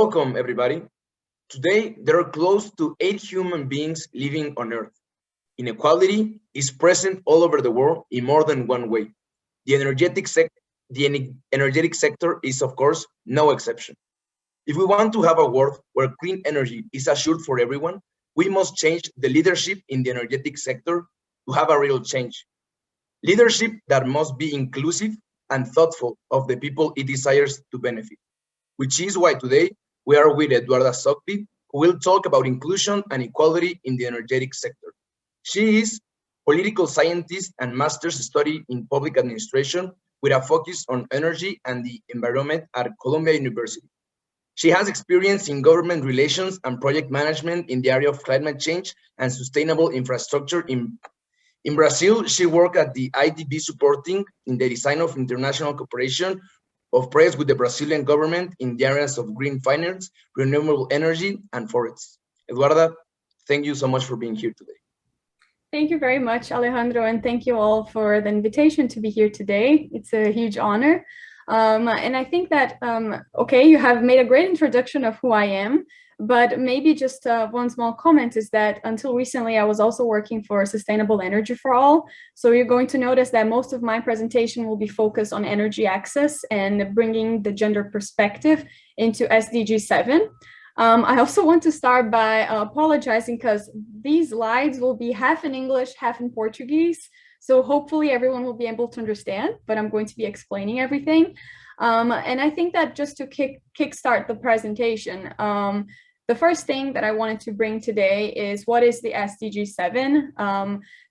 Welcome, everybody. Today, there are close to 8 human beings living on Earth. Inequality is present all over the world in more than one way. The energetic sector is, of course, no exception. If we want to have a world where clean energy is assured for everyone, we must change the leadership in the energetic sector to have a real change. Leadership that must be inclusive and thoughtful of the people it desires to benefit, which is why today we are with Eduarda Zhogbi, who will talk about inclusion and equality in the energetic sector. She is political scientist and master's study in public administration with a focus on energy and the environment at Columbia University. She has experience in government relations and project management in the area of climate change and sustainable infrastructure. In Brazil, she worked at the IDB supporting in the design of international cooperation of projects with the Brazilian government in the areas of green finance, renewable energy, and forests. Eduarda, thank you so much for being here today. Thank you very much, Alejandro, and thank you all for the invitation to be here today. It's a huge honor. And I think that, okay, you have made a great introduction of who I am, but maybe just one small comment is that until recently, I was also working for Sustainable Energy for All. So you're going to notice that most of my presentation will be focused on energy access and bringing the gender perspective into SDG 7. I also want to start by apologizing because these slides will be half in English, half in Portuguese. So hopefully everyone will be able to understand, but I'm going to be explaining everything. And I think that just to kickstart the presentation, the first thing that I wanted to bring today is what is the SDG 7?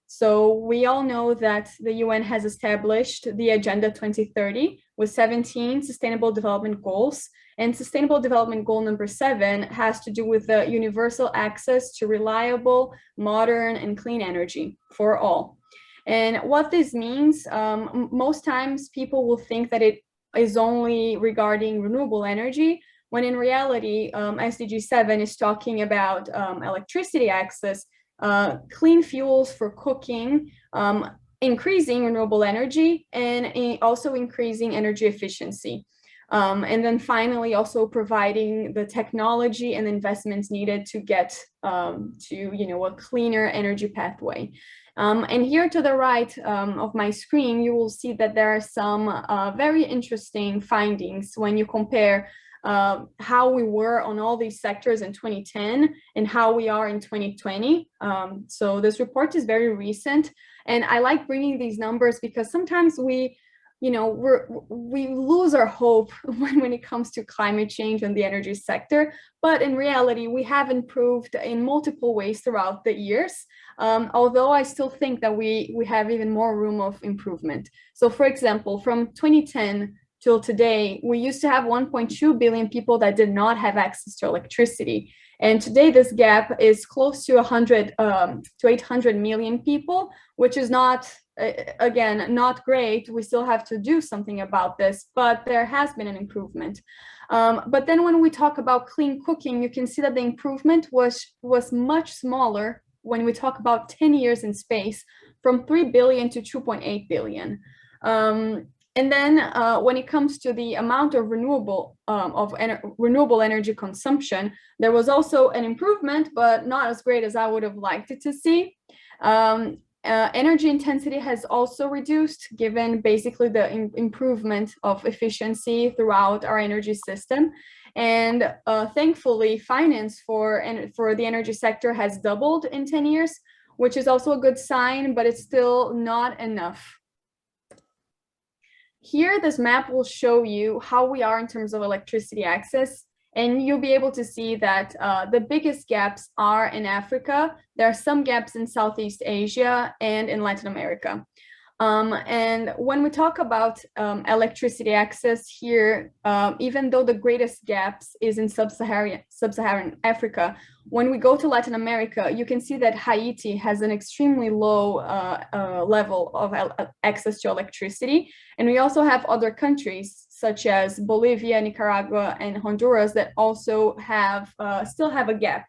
So we all know that the UN has established the Agenda 2030 with 17 Sustainable Development Goals. And Sustainable Development Goal number 7 has to do with the universal access to reliable, modern, and clean energy for all. And what this means, most times people will think that it is only regarding renewable energy, when in reality, SDG 7 is talking about electricity access, clean fuels for cooking, increasing renewable energy, and also increasing energy efficiency. And then finally, also providing the technology and investments needed to get to a cleaner energy pathway. And here to the right of my screen, you will see that there are some very interesting findings when you compare how we were on all these sectors in 2010 and how we are in 2020. So this report is very recent, and I like bringing these numbers because sometimes we lose our hope when it comes to climate change and the energy sector, but in reality, we have improved in multiple ways throughout the years. Although I still think that we have even more room of improvement. So for example, from 2010 till today, we used to have 1.2 billion people that did not have access to electricity. And today this gap is close to 800 million people, which is not, again, not great. We still have to do something about this, but there has been an improvement. But then when we talk about clean cooking, you can see that the improvement was much smaller when we talk about 10 years in space, from 3 billion to 2.8 billion. And then when it comes to the amount of renewable energy consumption, there was also an improvement, but not as great as I would have liked it to see. Energy intensity has also reduced, given basically the improvement of efficiency throughout our energy system. And thankfully, finance for the energy sector has doubled in 10 years, which is also a good sign, but it's still not enough. Here, this map will show you how we are in terms of electricity access, and you'll be able to see that the biggest gaps are in Africa. There are some gaps in Southeast Asia and in Latin America. And when we talk about electricity access here, even though the greatest gaps is in sub-Saharan Africa, when we go to Latin America, you can see that Haiti has an extremely low level of access to electricity. And we also have other countries such as Bolivia, Nicaragua, and Honduras that also still have a gap.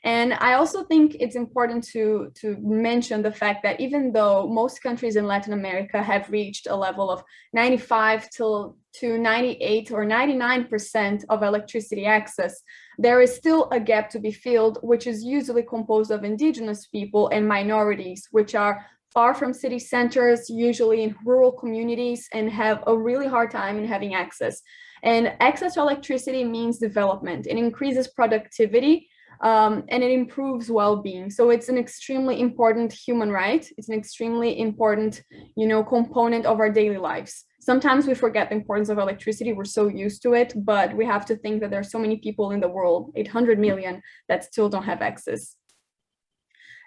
And I also think it's important to mention the fact that even though most countries in Latin America have reached a level of 95 till to 98 or 99% of electricity access, there is still a gap to be filled, which is usually composed of indigenous people and minorities, which are far from city centers, usually in rural communities, and have a really hard time in having access. And access to electricity means development. It increases productivity, and it improves well-being. So it's an extremely important human right. It's an extremely important, component of our daily lives. Sometimes we forget the importance of electricity. We're so used to it, but we have to think that there are so many people in the world, 800 million, that still don't have access.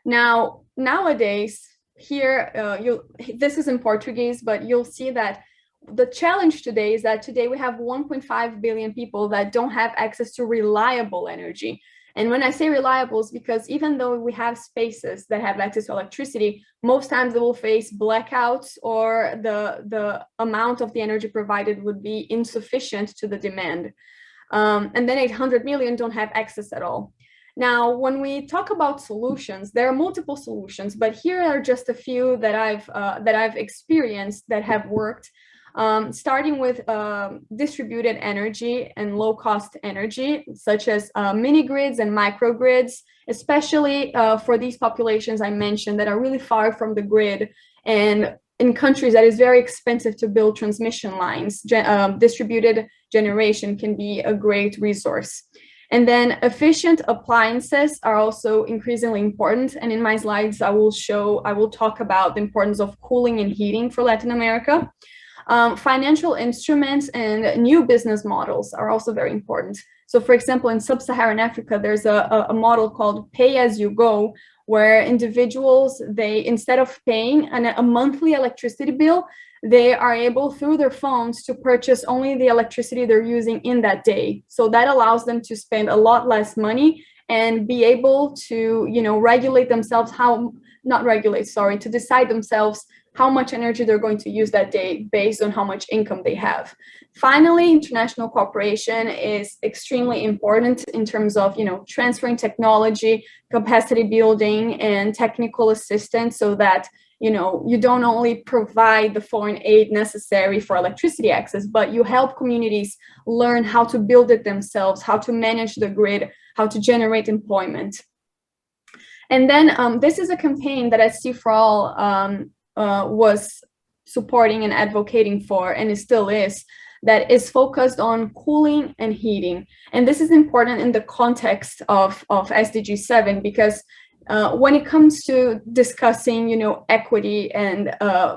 Now, nowadays, here, this is in Portuguese, but you'll see that the challenge today is that today we have 1.5 billion people that don't have access to reliable energy. And when I say reliable, it's because even though we have spaces that have access to electricity, most times they will face blackouts, or the amount of the energy provided would be insufficient to the demand. And then 800 million don't have access at all. Now, when we talk about solutions, there are multiple solutions, but here are just a few that I've experienced that have worked. Starting with distributed energy and low-cost energy, such as mini-grids and microgrids, especially for these populations I mentioned that are really far from the grid, and in countries that is very expensive to build transmission lines. Distributed generation can be a great resource. And then efficient appliances are also increasingly important. And in my slides, I will talk about the importance of cooling and heating for Latin America. Financial instruments and new business models are also very important. So for example, in sub-Saharan Africa, there's a model called pay as you go, where individuals, instead of paying a monthly electricity bill, they are able through their phones to purchase only the electricity they're using in that day. So that allows them to spend a lot less money and be able to, regulate themselves, to decide themselves how much energy they're going to use that day based on how much income they have. Finally, international cooperation is extremely important in terms of, transferring technology, capacity building, and technical assistance, so that, you don't only provide the foreign aid necessary for electricity access, but you help communities learn how to build it themselves, how to manage the grid, how to generate employment. And then this is a campaign that SC for All was supporting and advocating for, and it still is, that is focused on cooling and heating. And this is important in the context of SDG 7, because when it comes to discussing, equity and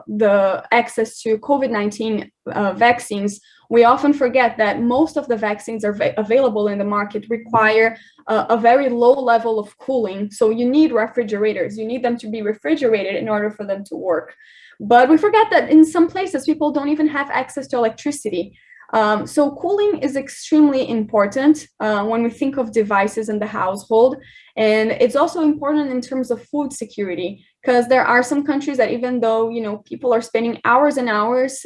the access to COVID-19 vaccines, we often forget that most of the vaccines are available in the market require a very low level of cooling. So you need refrigerators. You need them to be refrigerated in order for them to work. But we forget that in some places, people don't even have access to electricity. So cooling is extremely important when we think of devices in the household. And it's also important in terms of food security, because there are some countries that, even though, people are spending hours and hours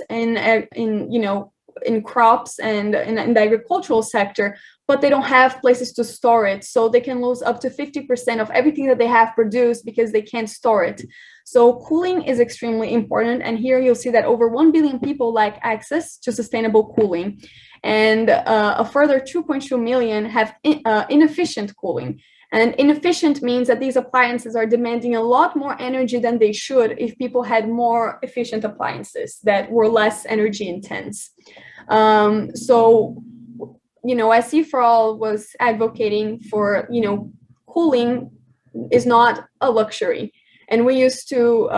in crops and in the agricultural sector, but they don't have places to store it. So they can lose up to 50% of everything that they have produced because they can't store it. So cooling is extremely important. And here you'll see that over 1 billion people lack access to sustainable cooling. And a further 2.2 million have inefficient cooling. And inefficient means that these appliances are demanding a lot more energy than they should if people had more efficient appliances that were less energy intense. SC for All was advocating for, cooling is not a luxury. And we used to,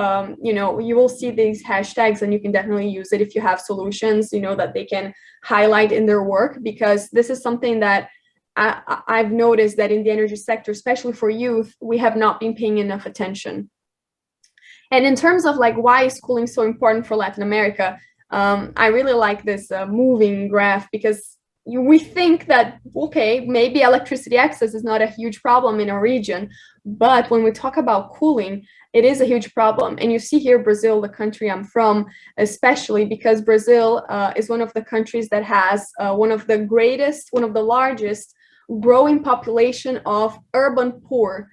you will see these hashtags, and you can definitely use it if you have solutions, that they can highlight in their work, because this is something that I've noticed that in the energy sector, especially for youth, we have not been paying enough attention. And in terms of why is cooling so important for Latin America, I really like this moving graph, because we think that, okay, maybe electricity access is not a huge problem in a region, but when we talk about cooling, it is a huge problem. And you see here Brazil, the country I'm from, especially because Brazil is one of the countries that has one of the largest growing population of urban poor.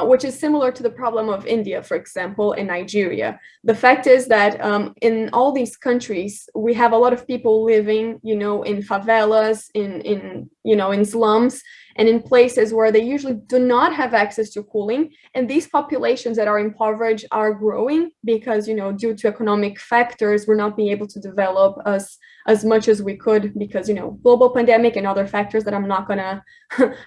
which is similar to the problem of India, for example, and Nigeria. The fact is that in all these countries, we have a lot of people living, you know, in favelas, in slums, and in places where they usually do not have access to cooling. And these populations that are impoverished are growing because, you know, due to economic factors, we're not being able to develop as much as we could because, you know, global pandemic and other factors that I'm not gonna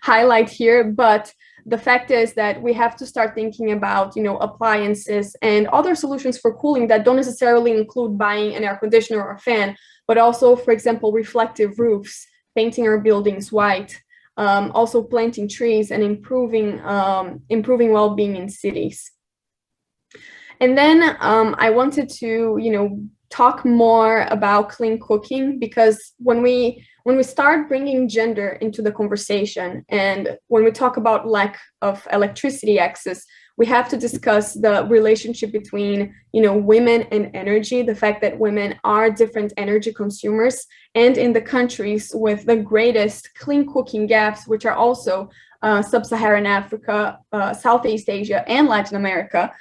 highlight here. But the fact is that we have to start thinking about, you know, appliances and other solutions for cooling that don't necessarily include buying an air conditioner or a fan, but also, for example, reflective roofs, painting our buildings white, also planting trees and improving well-being in cities. And then I wanted to, you know, talk more about clean cooking, because when we start bringing gender into the conversation, and when we talk about lack of electricity access, we have to discuss the relationship between, you know, women and energy, the fact that women are different energy consumers, and in the countries with the greatest clean cooking gaps, which are also Sub-Saharan Africa, Southeast Asia, and Latin America,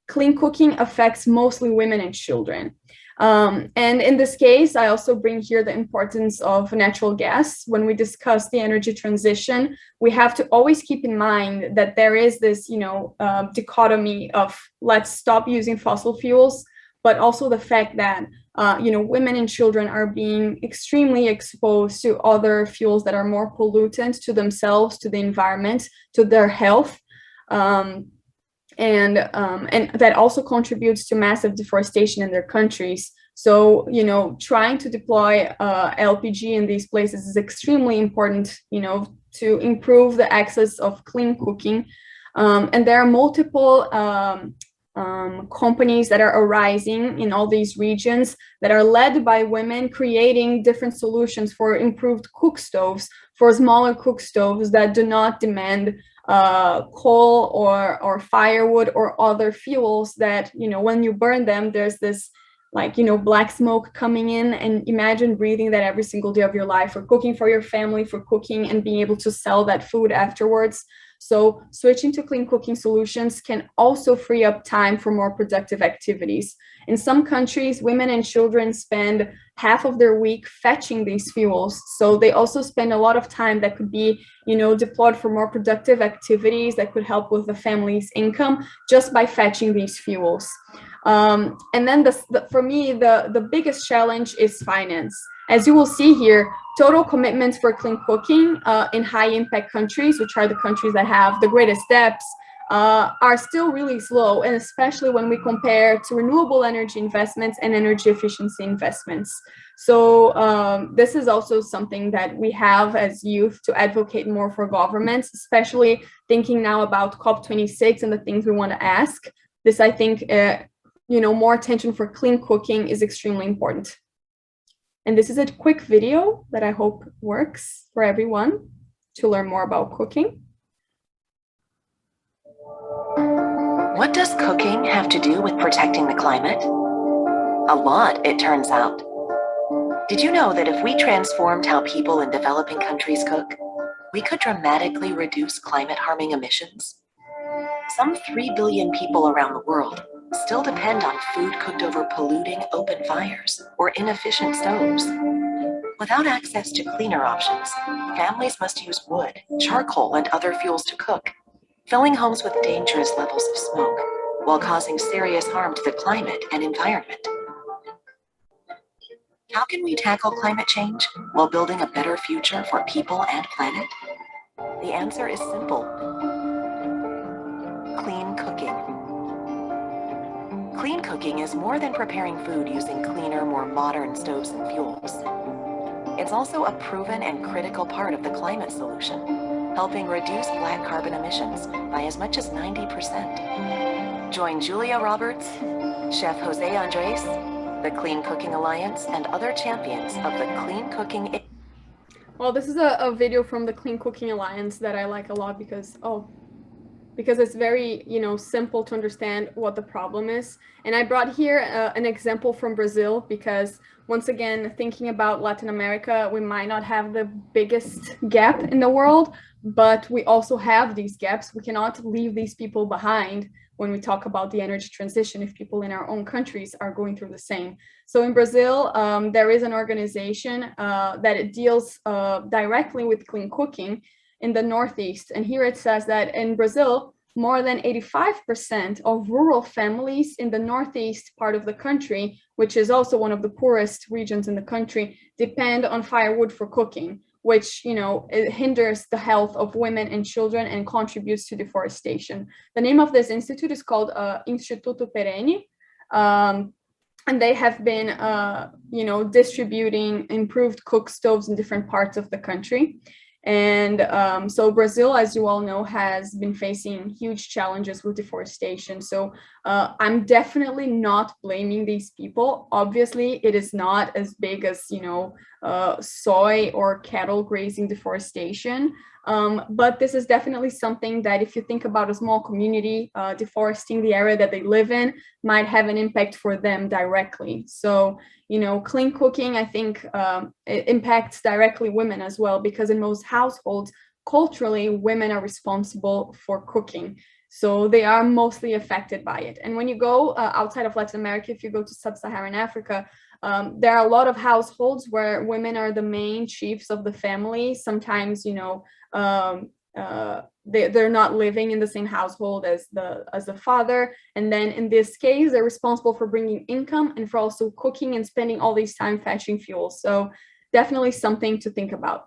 clean cooking affects mostly women and children. And in this case, I also bring here the importance of natural gas. When we discuss the energy transition, we have to always keep in mind that there is this, you know, dichotomy of let's stop using fossil fuels, but also the fact that, you know, women and children are being extremely exposed to other fuels that are more pollutant to themselves, to the environment, to their health. And that also contributes to massive deforestation in their countries. So, you know, trying to deploy LPG in these places is extremely important, you know, to improve the access of clean cooking. And there are multiple companies that are arising in all these regions that are led by women, creating different solutions for improved cook stoves, for smaller cook stoves that do not demand coal or firewood or other fuels that, you know, when you burn them, there's this, like, you know, black smoke coming in, and imagine breathing that every single day of your life, for cooking for your family, for cooking and being able to sell that food afterwards. So switching to clean cooking solutions can also free up time for more productive activities. In some countries, women and children spend half of their week fetching these fuels. So they also spend a lot of time that could be, you know, deployed for more productive activities that could help with the family's income just by fetching these fuels. And then for me, the biggest challenge is finance. As you will see here, total commitments for clean cooking in high impact countries, which are the countries that have the greatest debts, are still really slow, and especially when we compare to renewable energy investments and energy efficiency investments. So this is also something that we have as youth to advocate more for governments, especially thinking now about COP26 and the things we want to ask. This, I think, you know, more attention for clean cooking is extremely important. And this is a quick video that I hope works for everyone to learn more about cooking. What does cooking have to do with protecting the climate? A lot, it turns out. Did you know that if we transformed how people in developing countries cook, we could dramatically reduce climate-harming emissions? Some 3 billion people around the world still depend on food cooked over polluting open fires or inefficient stoves. Without access to cleaner options, families must use wood, charcoal, and other fuels to cook, filling homes with dangerous levels of smoke while causing serious harm to the climate and environment. How can we tackle climate change while building a better future for people and planet? The answer is simple: clean cooking. Clean cooking is more than preparing food using cleaner, more modern stoves and fuels. It's also a proven and critical part of the climate solution, helping reduce black carbon emissions by as much as 90%. Join Julia Roberts, Chef Jose Andres, the Clean Cooking Alliance, and other champions of the Clean Cooking. Well, this is a video from the Clean Cooking Alliance that I like a lot because, oh, because it's very, simple to understand what the problem is. And I brought here an example from Brazil, because once again, thinking about Latin America, we might not have the biggest gap in the world, but we also have these gaps. We cannot leave these people behind when we talk about the energy transition if people in our own countries are going through the same. So in Brazil, there is an organization that it deals directly with clean cooking in the Northeast. And here it says that in Brazil, more than 85% of rural families in the Northeast part of the country, which is also one of the poorest regions in the country, depend on firewood for cooking, which, it hinders the health of women and children and contributes to deforestation. The name of this institute is called Instituto Perene. And they have been, distributing improved cook stoves in different parts of the country. And so Brazil, as you all know, has been facing huge challenges with deforestation. So I'm definitely not blaming these people. Obviously, it is not as big as, soy or cattle grazing deforestation. But this is definitely something that if you think about a small community, deforesting the area that they live in might have an impact for them directly. So, clean cooking, I think it impacts directly women as well, because in most households, culturally, women are responsible for cooking. So they are mostly affected by it. And when you go outside of Latin America, if you go to sub-Saharan Africa, there are a lot of households where women are the main chiefs of the family. Sometimes, they're not living in the same household as the father, and then in this case they're responsible for bringing income and for also cooking and spending all this time fetching fuel. So definitely something to think about.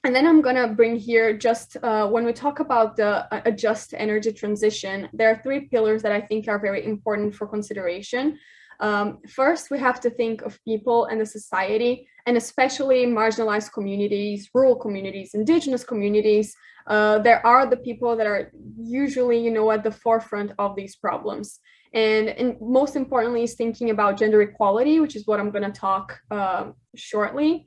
And then I'm gonna bring here just when we talk about the just energy transition, there are three pillars that I think are very important for consideration. First, we have to think of people and the society, and especially marginalized communities, rural communities, indigenous communities. There are the people that are usually, at the forefront of these problems. And most importantly is thinking about gender equality, which is what I'm going to talk shortly.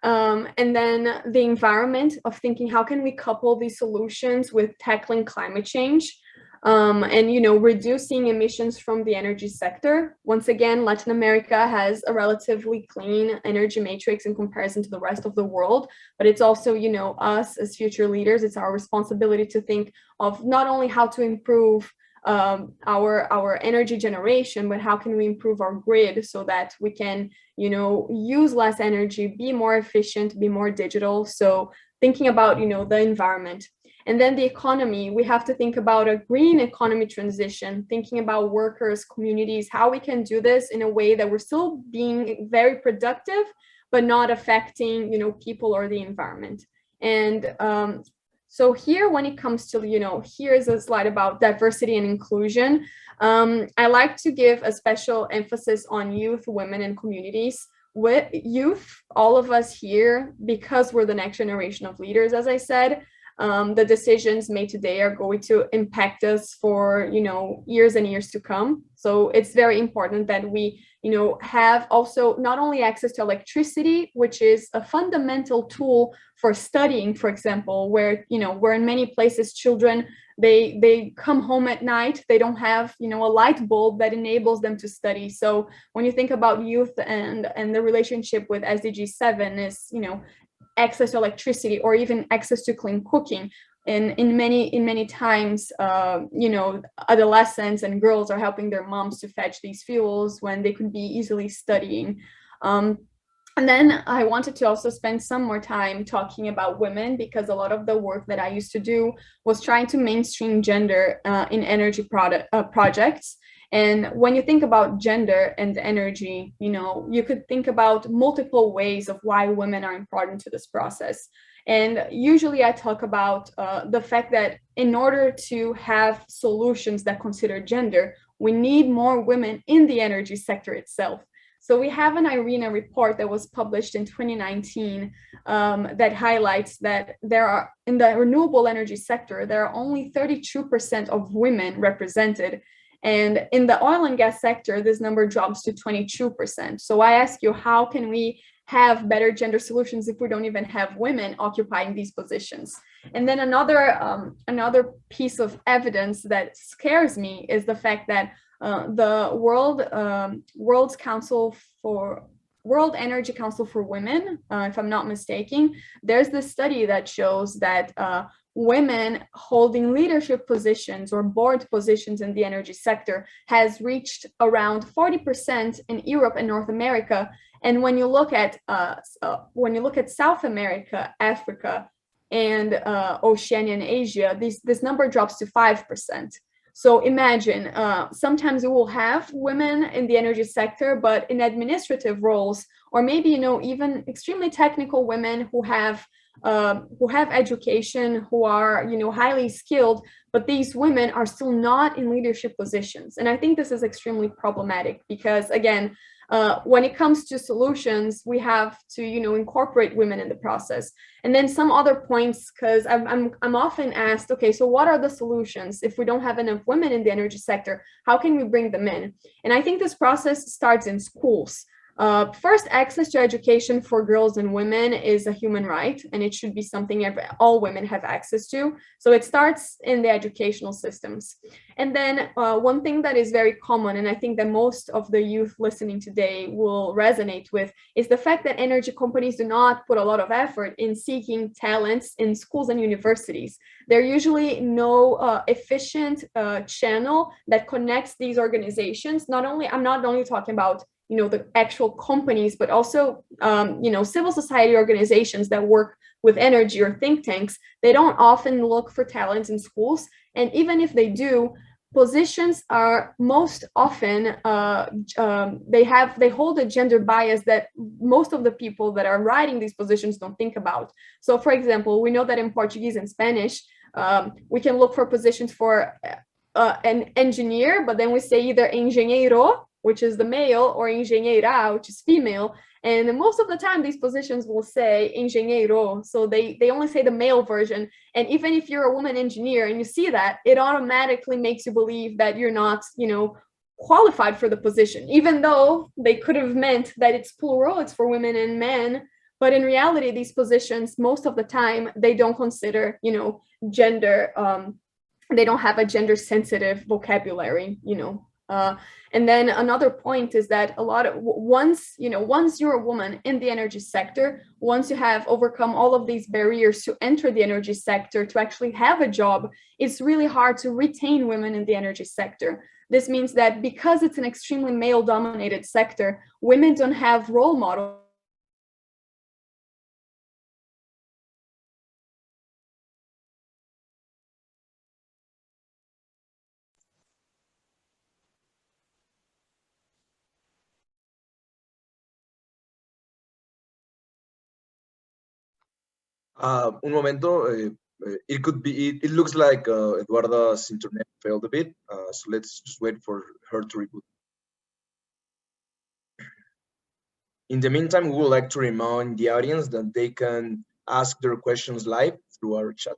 And then the environment of thinking, how can we couple these solutions with tackling climate change? And, reducing emissions from the energy sector. Once again, Latin America has a relatively clean energy matrix in comparison to the rest of the world, but it's also, us as future leaders, it's our responsibility to think of not only how to improve our energy generation, but how can we improve our grid so that we can, use less energy, be more efficient, be more digital. So thinking about, the environment. And then the economy, we have to think about a green economy transition, thinking about workers, communities, how we can do this in a way that we're still being very productive, but not affecting, people or the environment. And so here, when it comes to, here's a slide about diversity and inclusion. I like to give a special emphasis on youth, women, and communities. With youth, all of us here, because we're the next generation of leaders, as I said, the decisions made today are going to impact us for, years and years to come. So it's very important that we, have also not only access to electricity, which is a fundamental tool for studying, for example, where, where in many places children, they come home at night, they don't have, a light bulb that enables them to study. So when you think about youth and the relationship with SDG 7 is, access to electricity or even access to clean cooking. And in many times, adolescents and girls are helping their moms to fetch these fuels when they could be easily studying. And then I wanted to also spend some more time talking about women, because a lot of the work that I used to do was trying to mainstream gender in energy projects. And when you think about gender and energy, you could think about multiple ways of why women are important to this process. And usually I talk about the fact that in order to have solutions that consider gender, we need more women in the energy sector itself. So we have an IRENA report that was published in 2019 that highlights that there are, in the renewable energy sector, there are only 32% of women represented. And in the oil and gas sector, this number drops to 22%. So I ask you, how can we have better gender solutions if we don't even have women occupying these positions? And then another piece of evidence that scares me is the fact that the World Energy Council for Women, if I'm not mistaken, there's this study that shows that women holding leadership positions or board positions in the energy sector has reached around 40% in Europe and North America. And when you look at South America, Africa, and Oceania and Asia, this number drops to 5%. So imagine, sometimes we will have women in the energy sector, but in administrative roles, or maybe, even extremely technical women who have education, who are, highly skilled, but these women are still not in leadership positions. And I think this is extremely problematic because, again, when it comes to solutions, we have to, incorporate women in the process. And then some other points, because I'm often asked, okay, so what are the solutions if we don't have enough women in the energy sector? How can we bring them in? And I think this process starts in schools. First, access to education for girls and women is a human right, and it should be something all women have access to. So it starts in the educational systems. And then one thing that is very common, and I think that most of the youth listening today will resonate with, is the fact that energy companies do not put a lot of effort in seeking talents in schools and universities. There usually no efficient channel that connects these organizations. I'm not only talking about the actual companies, but also, civil society organizations that work with energy or think tanks. They don't often look for talents in schools. And even if they do, positions are most often, they hold a gender bias that most of the people that are writing these positions don't think about. So for example, we know that in Portuguese and Spanish, we can look for positions for an engineer, but then we say either engenheiro, which is the male, or engenheira, which is female. And most of the time, these positions will say engenheiro. So they only say the male version. And even if you're a woman engineer and you see that, it automatically makes you believe that you're not, qualified for the position, even though they could have meant that it's plural, it's for women and men. But in reality, these positions, most of the time, they don't consider, gender. They don't have a gender sensitive vocabulary, and then another point is that once you're a woman in the energy sector, once you have overcome all of these barriers to enter the energy sector, to actually have a job, it's really hard to retain women in the energy sector. This means that because it's an extremely male dominated sector, women don't have role models. Un momento, it looks like Eduarda's internet failed a bit, so let's just wait for her to reboot. In the meantime, we would like to remind the audience that they can ask their questions live through our chat.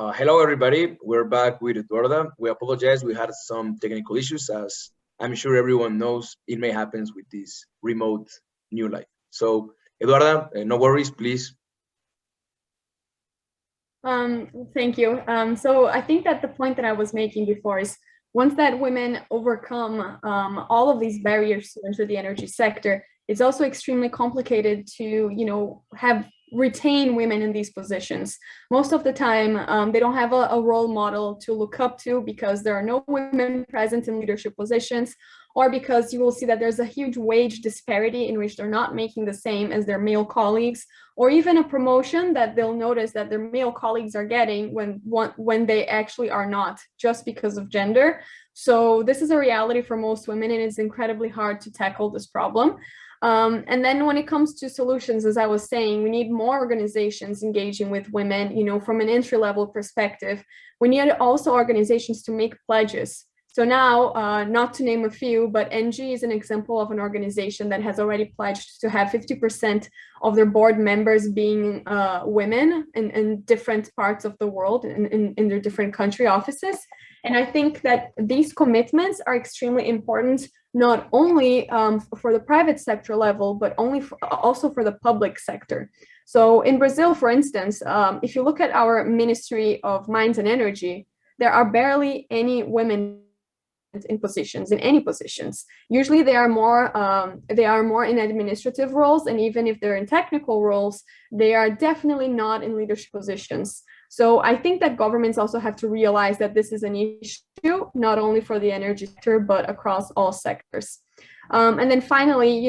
Hello, everybody. We're back with Eduarda. We apologize. We had some technical issues, as I'm sure everyone knows it may happen with this remote new life. So, Eduarda, no worries, please. Thank you. So I think that the point that I was making before is once that women overcome all of these barriers to enter the energy sector, it's also extremely complicated to, retain women in these positions. Most of the time, they don't have a role model to look up to because there are no women present in leadership positions, or because you will see that there's a huge wage disparity in which they're not making the same as their male colleagues, or even a promotion that they'll notice that their male colleagues are getting when they actually are not, just because of gender. So this is a reality for most women, and it's incredibly hard to tackle this problem. And then when it comes to solutions, as I was saying, we need more organizations engaging with women, from an entry-level perspective. We need also organizations to make pledges. So now, not to name a few, but NG is an example of an organization that has already pledged to have 50% of their board members being women in different parts of the world, in their different country offices. And I think that these commitments are extremely important, not only for the private sector level, but also for the public sector. So in Brazil, for instance, if you look at our Ministry of Mines and Energy, there are barely any women in any positions. Usually they are more in administrative roles, and even if they're in technical roles, they are definitely not in leadership positions. So I think that governments also have to realize that this is an issue, not only for the energy sector, but across all sectors. And then finally,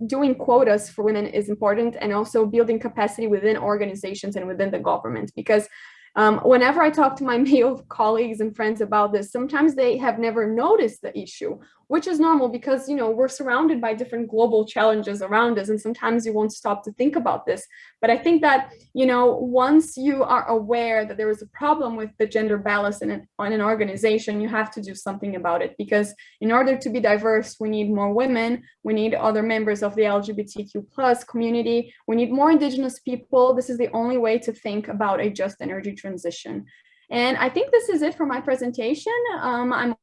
doing quotas for women is important, and also building capacity within organizations and within the government, because whenever I talk to my male colleagues and friends about this, sometimes they have never noticed the issue, which is normal because, we're surrounded by different global challenges around us, and sometimes you won't stop to think about this. But I think that, once you are aware that there is a problem with the gender balance in an organization, you have to do something about it, because in order to be diverse, we need more women, we need other members of the LGBTQ plus community, we need more indigenous people. This is the only way to think about a just energy transition. And I think this is it for my presentation. I'm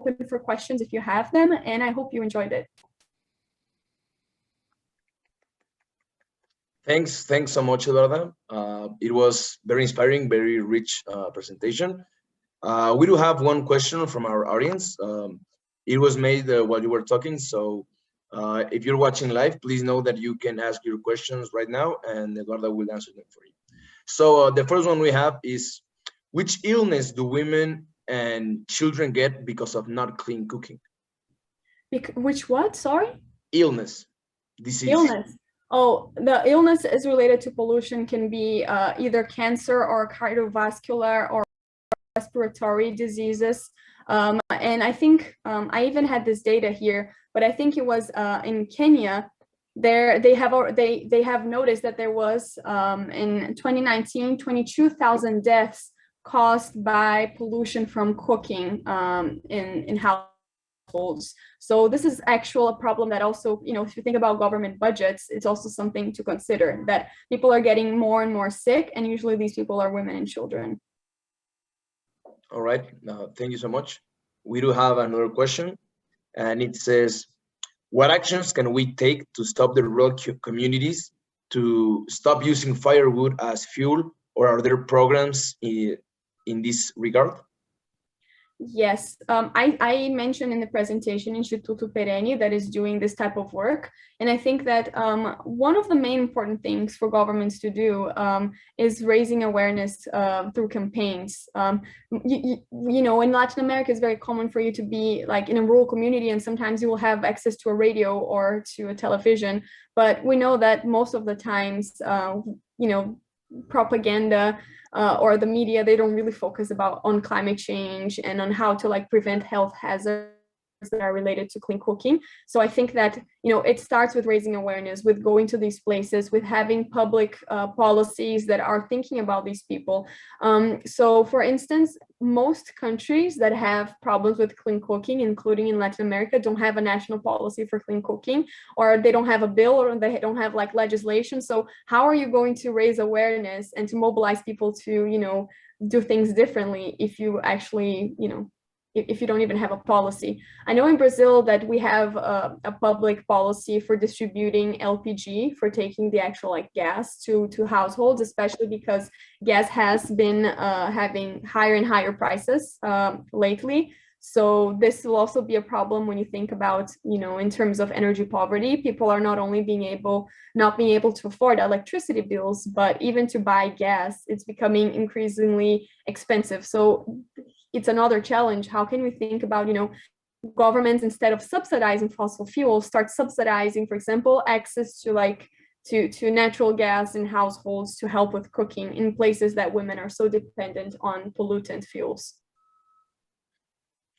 open for questions if you have them, and I hope you enjoyed it. Thanks so much, Eduarda. It was very inspiring, very rich presentation. We do have one question from our audience. It was made while you were talking, so if you're watching live, please know that you can ask your questions right now, and Eduarda will answer them for you. So the first one we have is, which illness do women and children get because of not clean cooking? Which what? Sorry? Illness, disease. Illness. Oh, the illness is related to pollution, can be either cancer or cardiovascular or respiratory diseases. And I think I even had this data here, but I think it was in Kenya. They have noticed that there was in 2019 22,000 deaths caused by pollution from cooking in households. So this is actual a problem that also, if you think about government budgets, it's also something to consider, that people are getting more and more sick, and usually these people are women and children. All right, thank you so much. We do have another question, and it says, what actions can we take to stop the rural communities to stop using firewood as fuel, or are there programs in this regard? Yes, I mentioned in the presentation Instituto Perene that is doing this type of work. And I think that one of the main important things for governments to do is raising awareness through campaigns. In Latin America, it's very common for you to be like in a rural community, and sometimes you will have access to a radio or to a television. But we know that most of the times, propaganda or the media, they don't really focus on climate change and on how to prevent health hazards that are related to clean cooking. So I think that it starts with raising awareness, with going to these places, with having public policies that are thinking about these people. So for instance, most countries that have problems with clean cooking, including in Latin America, don't have a national policy for clean cooking, or they don't have a bill, or they don't have legislation. So how are you going to raise awareness and to mobilize people to do things differently if you actually, if you don't even have a policy. I know in Brazil that we have a public policy for distributing LPG, for taking the actual like gas to households, especially because gas has been having higher and higher prices lately. So this will also be a problem when you think about, in terms of energy poverty. People are not only not being able to afford electricity bills, but even to buy gas, it's becoming increasingly expensive. So it's another challenge. How can we think about, governments, instead of subsidizing fossil fuels, start subsidizing, for example, access to natural gas in households to help with cooking in places that women are so dependent on pollutant fuels?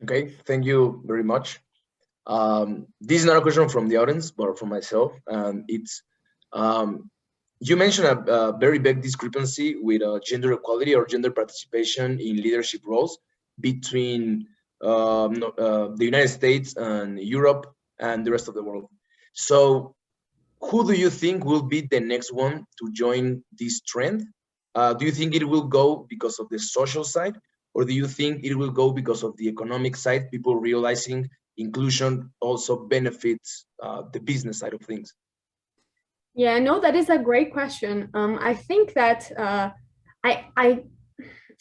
Okay, thank you very much. This is not a question from the audience, but from myself. It's you mentioned a very big discrepancy with gender equality or gender participation in leadership roles between the United States and Europe and the rest of the world. So who do you think will be the next one to join this trend? Do you think it will go because of the social side, or do you think it will go because of the economic side, people realizing inclusion also benefits the business side of things? Yeah, no, that is a great question. I think that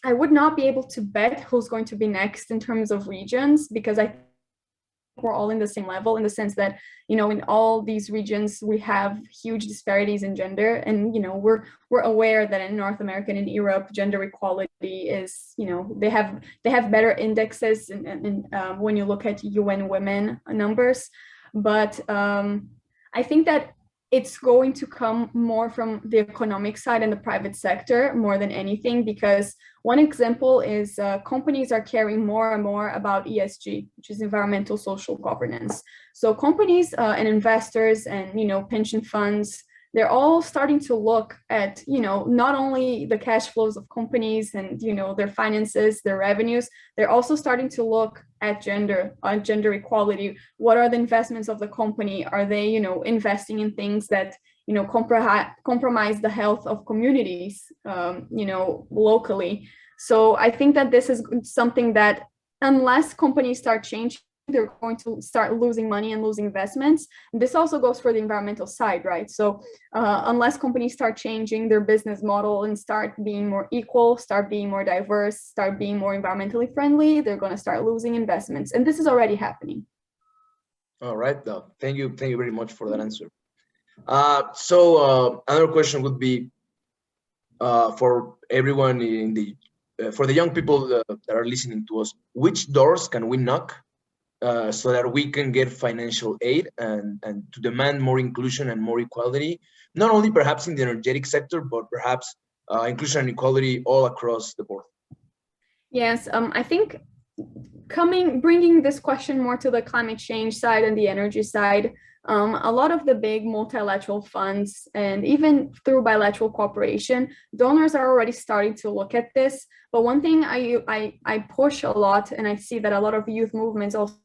I would not be able to bet who's going to be next in terms of regions, because I think we're all in the same level, in the sense that, in all these regions we have huge disparities in gender, and we're aware that in North America and in Europe, gender equality is, they have better indexes, and when you look at UN Women numbers, but I think that it's going to come more from the economic side and the private sector more than anything, because one example is companies are caring more and more about ESG, which is environmental social governance. So companies and investors and, pension funds, they're all starting to look at, not only the cash flows of companies and, their finances, their revenues, they're also starting to look at gender equality. What are the investments of the company? Are they, investing in things that, compromise the health of communities, locally? So I think that this is something that, unless companies start changing, they're going to start losing money and losing investments. This also goes for the environmental side, right? So unless companies start changing their business model and start being more equal, start being more diverse, start being more environmentally friendly, they're going to start losing investments. And this is already happening. All right. Thank you very much for that answer. So another question would be for everyone for the young people that are listening to us, which doors can we knock so that we can get financial aid and to demand more inclusion and more equality, not only perhaps in the energetic sector, but perhaps inclusion and equality all across the board? Yes, I think bringing this question more to the climate change side and the energy side, a lot of the big multilateral funds and even through bilateral cooperation, donors are already starting to look at this. But one thing I push a lot, and I see that a lot of youth movements also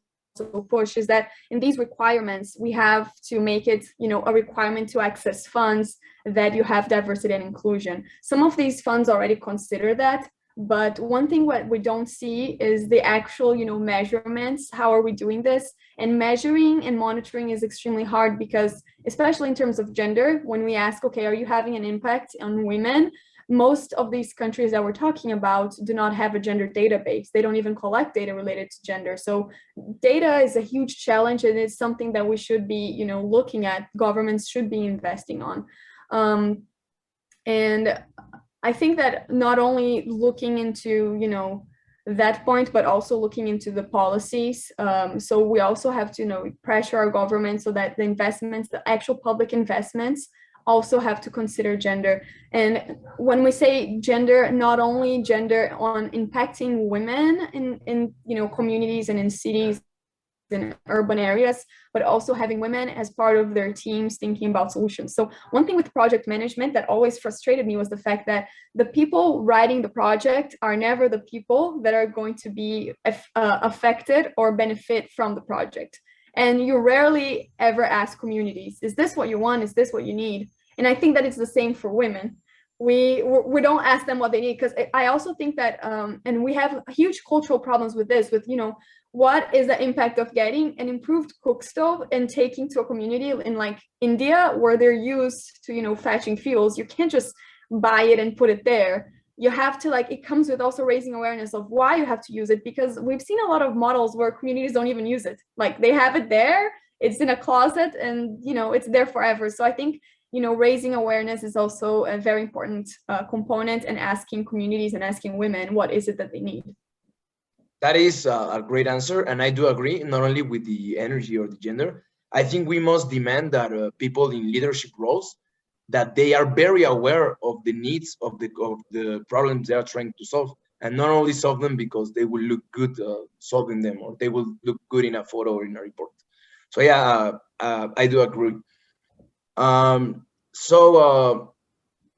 push, is that in these requirements, we have to make it, a requirement to access funds that you have diversity and inclusion. Some of these funds already consider that. But one thing what we don't see is the actual, measurements. How are we doing this? And measuring and monitoring is extremely hard, because especially in terms of gender, when we ask, okay, are you having an impact on women? Most of these countries that we're talking about do not have a gender database. They don't even collect data related to gender. So data is a huge challenge, and it's something that we should be, looking at, governments should be investing on. And I think that not only looking into, that point, but also looking into the policies. So we also have to, pressure our government so that the investments, the actual public investments, also have to consider gender. And when we say gender, not only gender on impacting women in communities and in cities, in urban areas, but also having women as part of their teams thinking about solutions. So one thing with project management that always frustrated me was the fact that the people writing the project are never the people that are going to be affected or benefit from the project. And you rarely ever ask communities, is this what you want? Is this what you need? And I think that it's the same for women. we don't ask them what they need, because I also think that and we have huge cultural problems with this, with, you know, what is the impact of getting an improved cook stove and taking to a community in like India, where they're used to, you know, fetching fuels. You can't just buy it and put it there. You have to, like, it comes with also raising awareness of why you have to use it, because we've seen a lot of models where communities don't even use it. Like, they have it there, it's in a closet, and, you know, it's there forever. So I think, you know, raising awareness is also a very important component, and asking communities and asking women what is it that they need. That is a great answer, and I do agree, not only with the energy or the gender. I think we must demand that people in leadership roles, that they are very aware of the needs of the problems they are trying to solve, and not only solve them because they will look good solving them, or they will look good in a photo or in a report. So yeah, I do agree.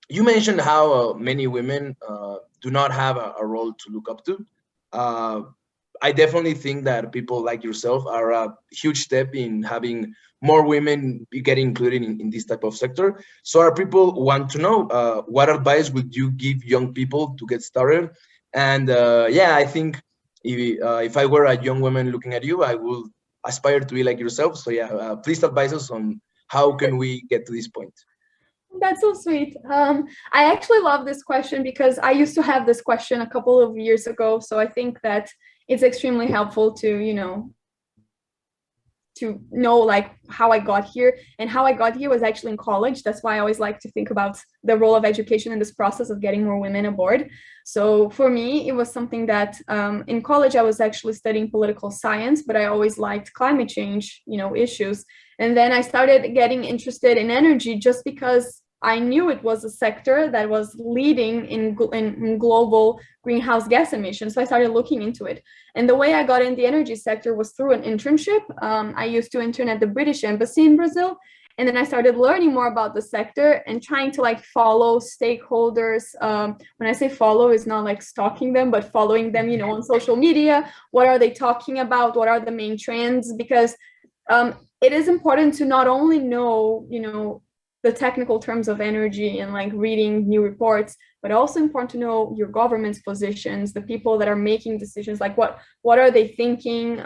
You mentioned how many women do not have a role to look up to. I definitely think that people like yourself are a huge step in having more women get included in this type of sector. So our people want to know, what advice would you give young people to get started? And yeah, I think if I were a young woman looking at you, I will aspire to be like yourself. So yeah, please advise us on how can we get to this point. That's so sweet. I actually love this question, because I used to have this question a couple of years ago. So I think that it's extremely helpful to, you know, like how I got here. And how I got here was actually in college. That's why I always like to think about the role of education in this process of getting more women aboard. So for me, it was something that in college, I was actually studying political science, but I always liked climate change, you know, issues. And then I started getting interested in energy, just because I knew it was a sector that was leading in global greenhouse gas emissions. So I started looking into it. And the way I got in the energy sector was through an internship. I used to intern at the British Embassy in Brazil. And then I started learning more about the sector and trying to like follow stakeholders. When I say follow, it's not like stalking them, but following them, you know, on social media. What are they talking about? What are the main trends? Because it is important to not only know, you know, the technical terms of energy and like reading new reports, but also important to know your government's positions, the people that are making decisions, like what are they thinking,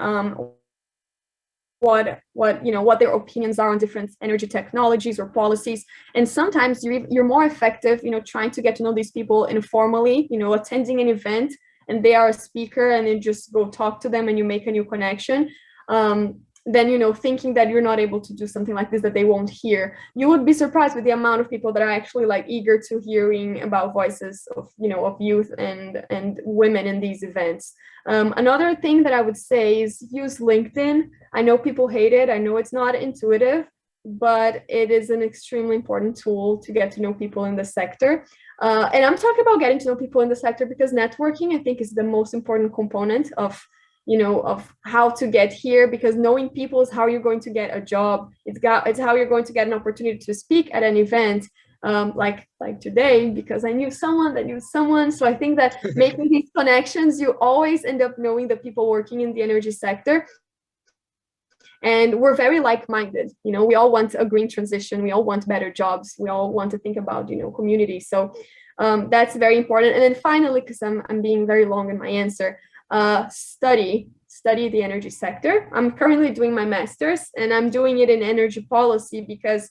what you know, what their opinions are on different energy technologies or policies. And sometimes you're more effective, you know, trying to get to know these people informally, you know, attending an event and they are a speaker and you just go talk to them and you make a new connection. Then, you know, thinking that you're not able to do something like this, that they won't hear. You would be surprised with the amount of people that are actually like eager to hearing about voices of, you know, of youth and women in these events. Another thing that I would say is use LinkedIn. I know people hate it. I know it's not intuitive, but it is an extremely important tool to get to know people in the sector. And I'm talking about getting to know people in the sector because networking, I think, is the most important component of, you know, of how to get here, because knowing people is how you're going to get a job. It's how you're going to get an opportunity to speak at an event, like today, because I knew someone that knew someone. So I think that making these connections, you always end up knowing the people working in the energy sector. And we're very like-minded. You know, we all want a green transition. We all want better jobs. We all want to think about, you know, community. So that's very important. And then finally, because I'm being very long in my answer, study the energy sector. I'm currently doing my master's and I'm doing it in energy policy because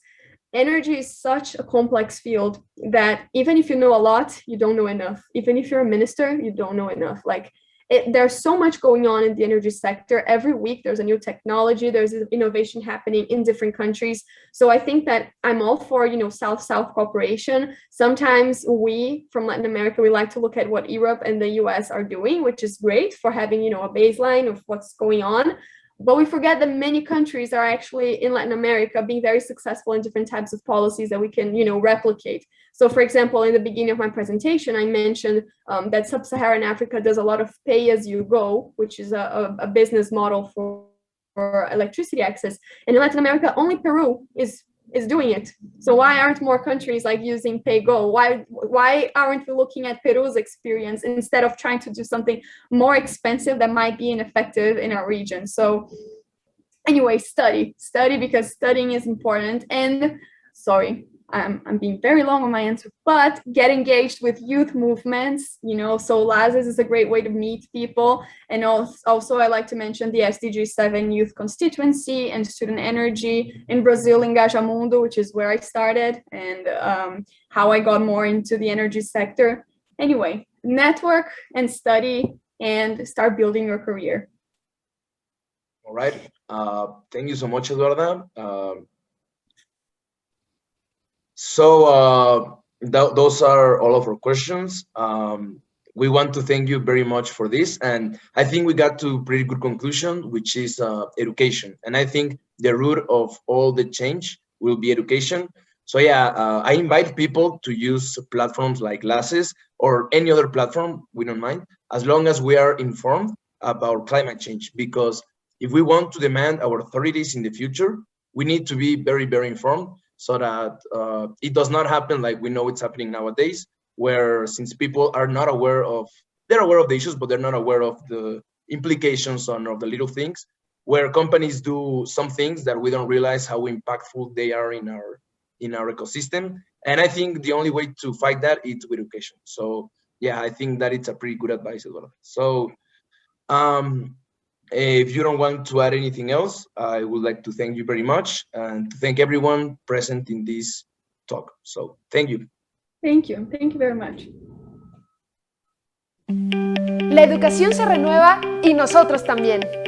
energy is such a complex field that even if you know a lot, you don't know enough. Even if you're a minister, you don't know enough. Like there's so much going on in the energy sector. Every week there's a new technology, there's innovation happening in different countries. So I think that I'm all for, you know, South-South cooperation. Sometimes we from Latin America, we like to look at what Europe and the US are doing, which is great for having, you know, a baseline of what's going on. But we forget that many countries are actually in Latin America being very successful in different types of policies that we can, you know, replicate. So, for example, in the beginning of my presentation, I mentioned that Sub-Saharan Africa does a lot of pay-as-you-go, which is a business model for electricity access. And in Latin America, only Peru is doing it. So why aren't more countries like using pay-go? Why aren't we looking at Peru's experience instead of trying to do something more expensive that might be ineffective in our region? So anyway, study because studying is important. And sorry, I'm being very long on my answer, but get engaged with youth movements, so LASES is a great way to meet people. And also I like to mention the SDG 7 Youth Constituency and Student Energy in Brazil, Mundo, which is where I started, and how I got more into the energy sector. Anyway, network and study and start building your career. All right. Thank you so much, Eduarda. Those are all of our questions. We want to thank you very much for this. And I think we got to a pretty good conclusion, which is education. And I think the root of all the change will be education. So yeah, I invite people to use platforms like LASES or any other platform, we don't mind, as long as we are informed about climate change. Because if we want to demand our authorities in the future, we need to be very, very informed, so that it does not happen like we know it's happening nowadays, where since people are not aware of, they're aware of the issues, but they're not aware of the implications on of the little things, where companies do some things that we don't realize how impactful they are in our ecosystem. And I think the only way to fight that is with education. So yeah, I think that it's a pretty good advice as well. So if you don't want to add anything else, I would like to thank you very much and to thank everyone present in this talk. So thank you. Thank you. Thank you very much. La educación se renueva y nosotros también.